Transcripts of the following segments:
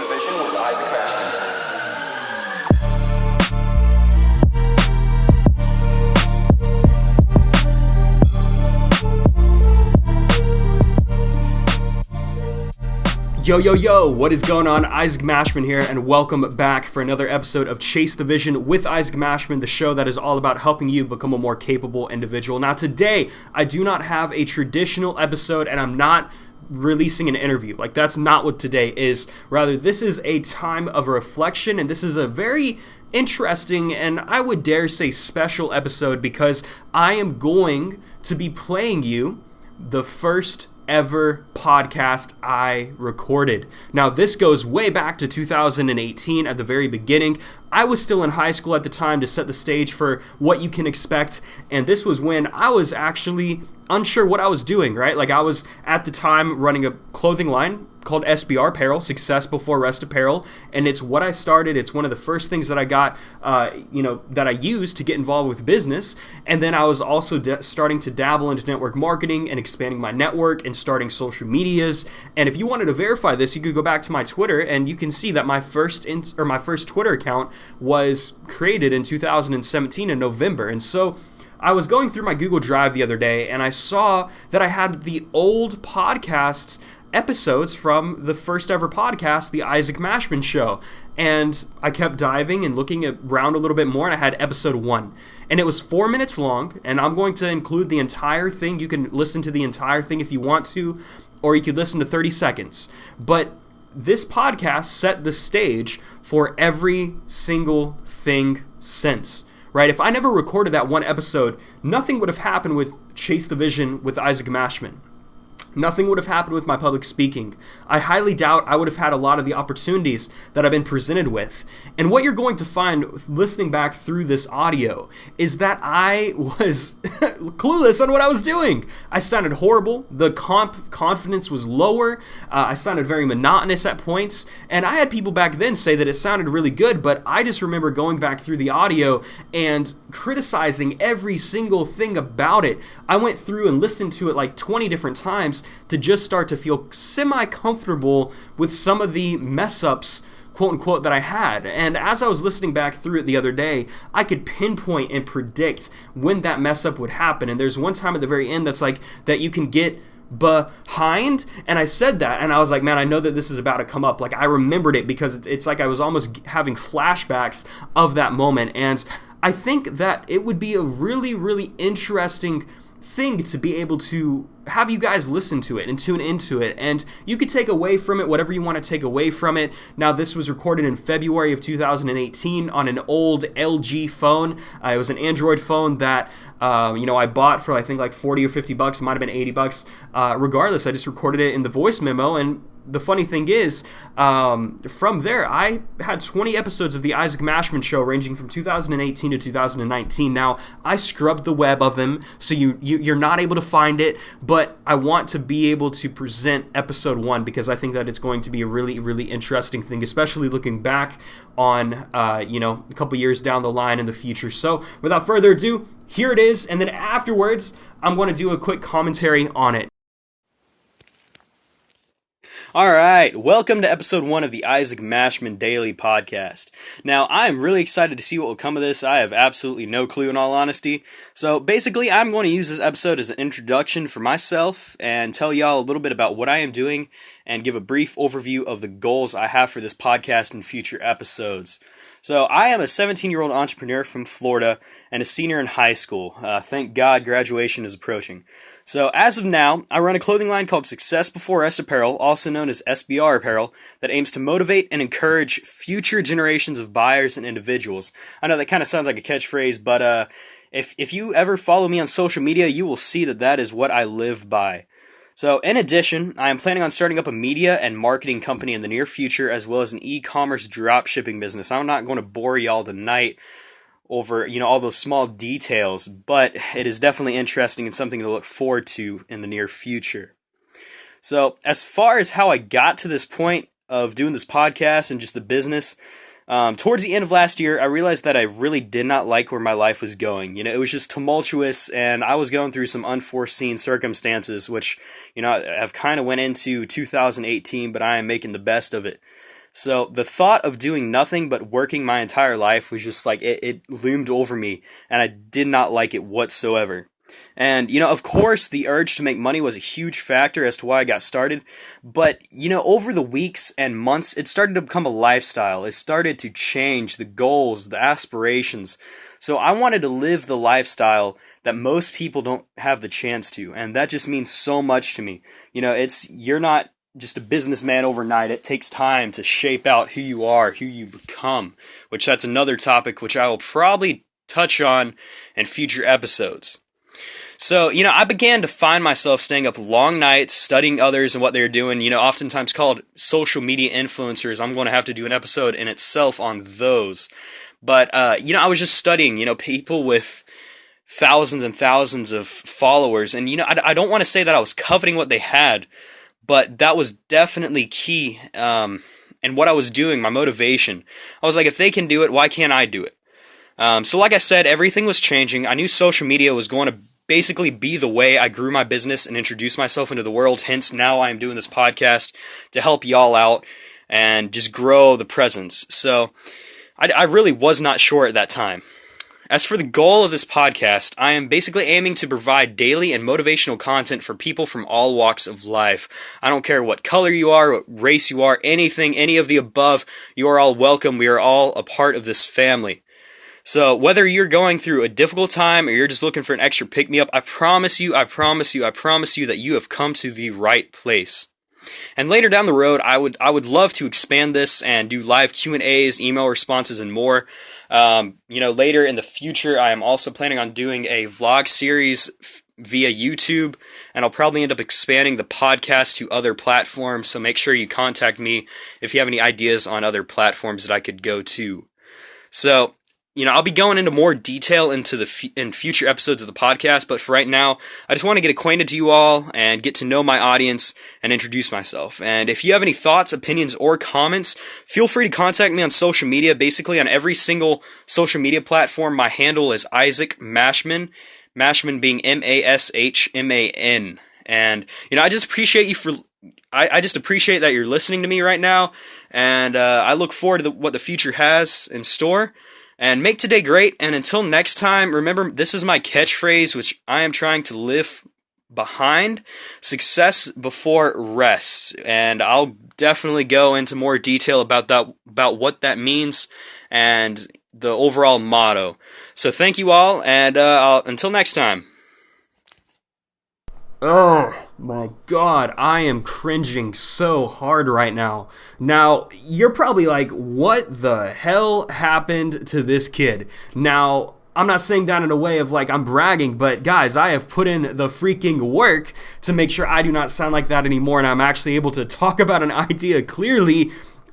Division with Isaac Mashman. Yo, what is going on? Isaac Mashman here, and welcome back for another episode of Chase the Vision with Isaac Mashman, the show that is all about helping you become a more capable individual. Now, today, I do not have a traditional episode, and I'm not releasing an interview. Like, that's not what today is. Rather, this is a time of reflection, and this is a very interesting and I would dare say special episode because I am going to be playing you the first ever podcast I recorded. Now, this goes way back to 2018 at the very beginning. I was still in high school at the time to set the stage for what you can expect, and this was when I was actually unsure what I was doing, right? Like, I was at the time running a clothing line called SBR Apparel, Success Before Rest Apparel, and it's what I started. It's one of the first things that I got, that I used to get involved with business, and then I was also starting to dabble into network marketing and expanding my network and starting social medias. And if you wanted to verify this, you could go back to my Twitter, and you can see that my first Twitter account was created in 2017 in November, and so I was going through my Google Drive the other day, and I saw that I had the old podcasts episodes from the first ever podcast, The Isaac Mashman Show. And I kept diving and looking around a little bit more, and I had episode 1. And it was 4 minutes long, and I'm going to include the entire thing. You can listen to the entire thing if you want to, or you could listen to 30 seconds. But this podcast set the stage for every single thing since. Right? If I never recorded that one episode, nothing would have happened with Chase the Vision with Isaac Mashman. Nothing would have happened with my public speaking. I highly doubt I would have had a lot of the opportunities that I've been presented with. And what you're going to find listening back through this audio is that I was clueless on what I was doing. I sounded horrible. The confidence was lower. I sounded very monotonous at points. And I had people back then say that it sounded really good, but I just remember going back through the audio and criticizing every single thing about it. I went through and listened to it like 20 different times to just start to feel semi-comfortable with some of the mess-ups, quote-unquote, that I had. And as I was listening back through it the other day, I could pinpoint and predict when that mess-up would happen. And there's one time at the very end that's like, that you can get behind, and I said that, and I was like, man, I know that this is about to come up. Like, I remembered it because it's like I was almost having flashbacks of that moment. And I think that it would be a really, really interesting thing to be able to have you guys listen to it and tune into it, and you could take away from it whatever you want to take away from it. Now, this was recorded in February of 2018 on an old LG phone. It was an Android phone that I bought for I think like 40 or 50 bucks. It might have been 80 bucks. Regardless, I just recorded it in the voice memo, and the funny thing is, from there, I had 20 episodes of The Isaac Mashman Show ranging from 2018 to 2019. Now, I scrubbed the web of them, so you're not able to find it, but I want to be able to present episode 1 because I think that it's going to be a really, really interesting thing, especially looking back on, a couple years down the line in the future. So, without further ado, here it is, and then afterwards, I'm going to do a quick commentary on it. All right, welcome to episode 1 of the Isaac Mashman Daily Podcast. Now, I'm really excited to see what will come of this. I have absolutely no clue, in all honesty. So, basically, I'm going to use this episode as an introduction for myself and tell y'all a little bit about what I am doing and give a brief overview of the goals I have for this podcast and future episodes. So, I am a 17-year-old entrepreneur from Florida and a senior in high school. Thank God graduation is approaching. So, as of now, I run a clothing line called Success Before Rest Apparel, also known as SBR Apparel, that aims to motivate and encourage future generations of buyers and individuals. I know that kind of sounds like a catchphrase, but if you ever follow me on social media, you will see that is what I live by. So, in addition, I am planning on starting up a media and marketing company in the near future, as well as an e-commerce drop shipping business. I'm not going to bore y'all tonight over, all those small details, but it is definitely interesting and something to look forward to in the near future. So, as far as how I got to this point of doing this podcast and just the business, towards the end of last year, I realized that I really did not like where my life was going. It was just tumultuous, and I was going through some unforeseen circumstances, which, have kind of went into 2018, but I am making the best of it. So the thought of doing nothing but working my entire life was just like it loomed over me, and I did not like it whatsoever. And, of course, the urge to make money was a huge factor as to why I got started. But, over the weeks and months, it started to become a lifestyle. It started to change the goals, the aspirations. So I wanted to live the lifestyle that most people don't have the chance to. And that just means so much to me. You're not just a businessman overnight. It takes time to shape out who you are, who you become, which that's another topic which I will probably touch on in future episodes. So, I began to find myself staying up long nights, studying others and what they're doing, oftentimes called social media influencers. I'm going to have to do an episode in itself on those. But, I was just studying, people with thousands and thousands of followers. And, I don't want to say that I was coveting what they had, but that was definitely key in what I was doing, my motivation. I was like, if they can do it, why can't I do it? So like I said, everything was changing. I knew social media was going to basically be the way I grew my business and introduced myself into the world. Hence, now I'm doing this podcast to help y'all out and just grow the presence. So I really was not sure at that time. As for the goal of this podcast, I am basically aiming to provide daily and motivational content for people from all walks of life. I don't care what color you are, what race you are, anything, any of the above, you are all welcome. We are all a part of this family. So whether you're going through a difficult time or you're just looking for an extra pick-me-up, I promise you that you have come to the right place. And later down the road, I would love to expand this and do live Q&As, email responses, and more. Later in the future, I am also planning on doing a vlog series via YouTube, and I'll probably end up expanding the podcast to other platforms. So make sure you contact me if you have any ideas on other platforms that I could go to. So, I'll be going into more detail in future episodes of the podcast, but for right now, I just want to get acquainted to you all and get to know my audience and introduce myself. And if you have any thoughts, opinions, or comments, feel free to contact me on social media. Basically, on every single social media platform, my handle is Isaac Mashman, Mashman being Mashman. And, I just appreciate you I just appreciate that you're listening to me right now, and I look forward to what the future has in store. And make today great, and until next time, remember, this is my catchphrase, which I am trying to live behind: success before rest. And I'll definitely go into more detail about what that means and the overall motto. So thank you all, and until next time. Oh my god, I am cringing so hard right now. Now, you're probably like, what the hell happened to this kid? Now, I'm not saying that in a way of like I'm bragging, but guys, I have put in the freaking work to make sure I do not sound like that anymore, and I'm actually able to talk about an idea clearly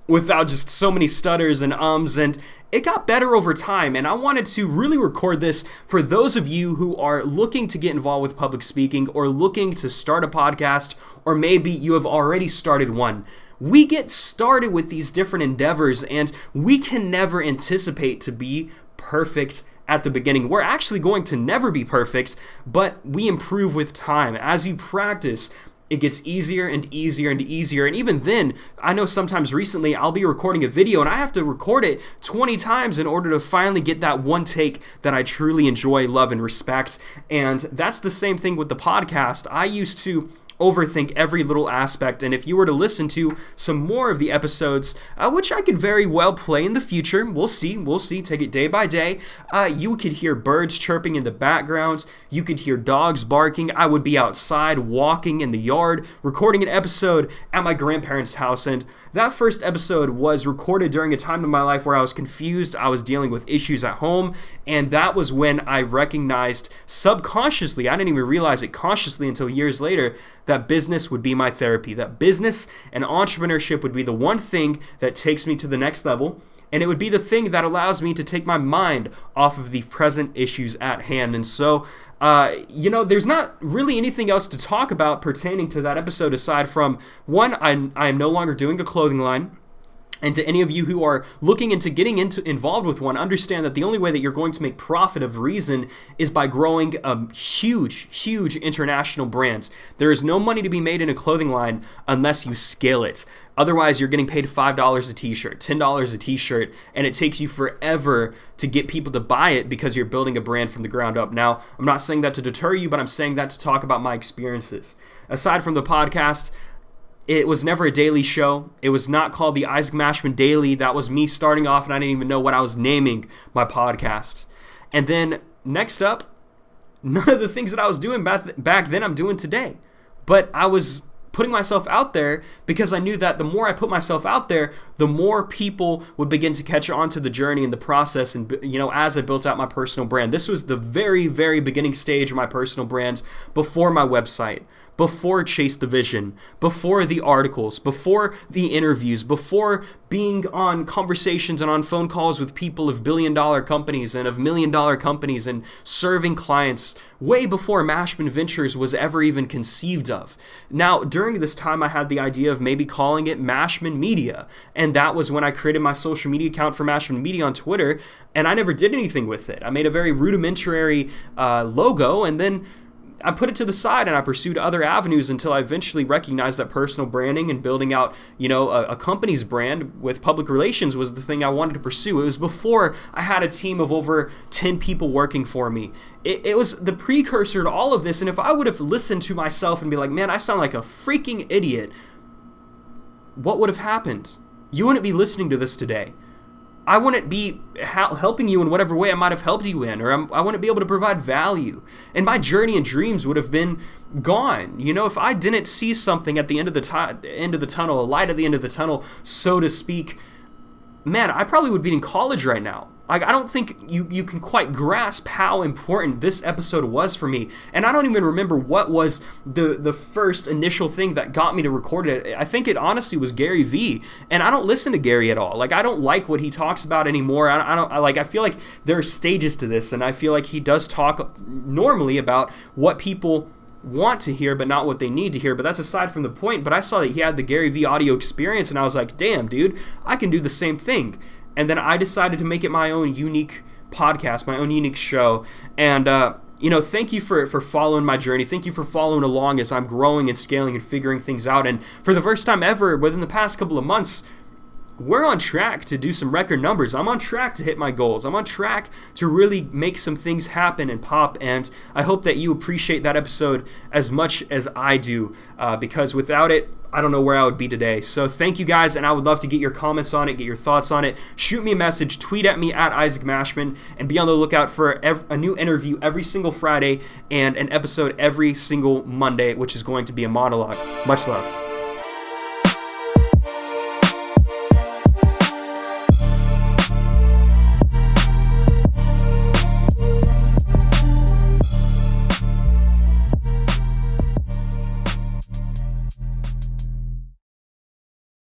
without just so many stutters and ums, and it got better over time. And I wanted to really record this for those of you who are looking to get involved with public speaking or looking to start a podcast, or maybe you have already started one. We get started with these different endeavors, and we can never anticipate to be perfect at the beginning. We're actually going to never be perfect, but we improve with time. As you practice, it gets easier and easier and easier. And even then, I know sometimes recently I'll be recording a video and I have to record it 20 times in order to finally get that one take that I truly enjoy, love, and respect. And that's the same thing with the podcast. I used to overthink every little aspect, and if you were to listen to some more of the episodes, which I could very well play in the future, we'll see, take it day by day, you could hear birds chirping in the background, you could hear dogs barking, I would be outside walking in the yard, recording an episode at my grandparents' house. And that first episode was recorded during a time in my life where I was confused, I was dealing with issues at home, and that was when I recognized subconsciously, I didn't even realize it consciously until years later, that business would be my therapy, that business and entrepreneurship would be the one thing that takes me to the next level, and it would be the thing that allows me to take my mind off of the present issues at hand. And so, there's not really anything else to talk about pertaining to that episode aside from, one, I am no longer doing a clothing line. And to any of you who are looking into getting involved with one, understand that the only way that you're going to make profit of reason is by growing a huge international brand. There is no money to be made in a clothing line unless you scale it. Otherwise, you're getting paid $5 a t-shirt, $10 a t-shirt, and it takes you forever to get people to buy it because you're building a brand from the ground up. Now, I'm not saying that to deter you, but I'm saying that to talk about my experiences. Aside from the podcast, it was never a daily show. It was not called the Isaac Mashman Daily. That was me starting off, and I didn't even know what I was naming my podcast. And then next up, none of the things that I was doing back then I'm doing today. But I was putting myself out there because I knew that the more I put myself out there, the more people would begin to catch on to the journey and the process. And, as I built out my personal brand, this was the very, very beginning stage of my personal brand before my website, before Chase the Vision, before the articles, before the interviews, before being on conversations and on phone calls with people of billion-dollar companies and of million-dollar companies and serving clients, way before Mashman Ventures was ever even conceived of. Now, during this time, I had the idea of maybe calling it Mashman Media, and that was when I created my social media account for Mashman Media on Twitter, and I never did anything with it. I made a very rudimentary logo, and then I put it to the side and I pursued other avenues until I eventually recognized that personal branding and building out, a company's brand with public relations was the thing I wanted to pursue. It was before I had a team of over 10 people working for me. It was the precursor to all of this. And if I would have listened to myself and be like, man, I sound like a freaking idiot, what would have happened? You wouldn't be listening to this today. I wouldn't be helping you in whatever way I might have helped you in, or I wouldn't be able to provide value. And my journey and dreams would have been gone. If I didn't see something at the end of the tunnel, a light at the end of the tunnel, so to speak, man, I probably would be in college right now. I don't think you can quite grasp how important this episode was for me. And I don't even remember what was the first initial thing that got me to record it. I think it honestly was Gary Vee. And I don't listen to Gary at all. I don't like what he talks about anymore. I feel like there are stages to this, and I feel like he does talk normally about what people want to hear but not what they need to hear, but that's aside from the point. But I saw that he had the Gary Vee audio experience, and I was like, damn, dude, I can do the same thing. And then I decided to make it my own unique podcast, my own unique show. And thank you for following my journey. Thank you for following along as I'm growing and scaling and figuring things out. And for the first time ever within the past couple of months, we're on track to do some record numbers. I'm on track to hit my goals. I'm on track to really make some things happen and pop, and I hope that you appreciate that episode as much as I do, because without it, I don't know where I would be today. So thank you guys, and I would love to get your comments on it, get your thoughts on it. Shoot me a message, tweet at me at Isaac Mashman, and be on the lookout for a new interview every single Friday and an episode every single Monday, which is going to be a monologue. Much love.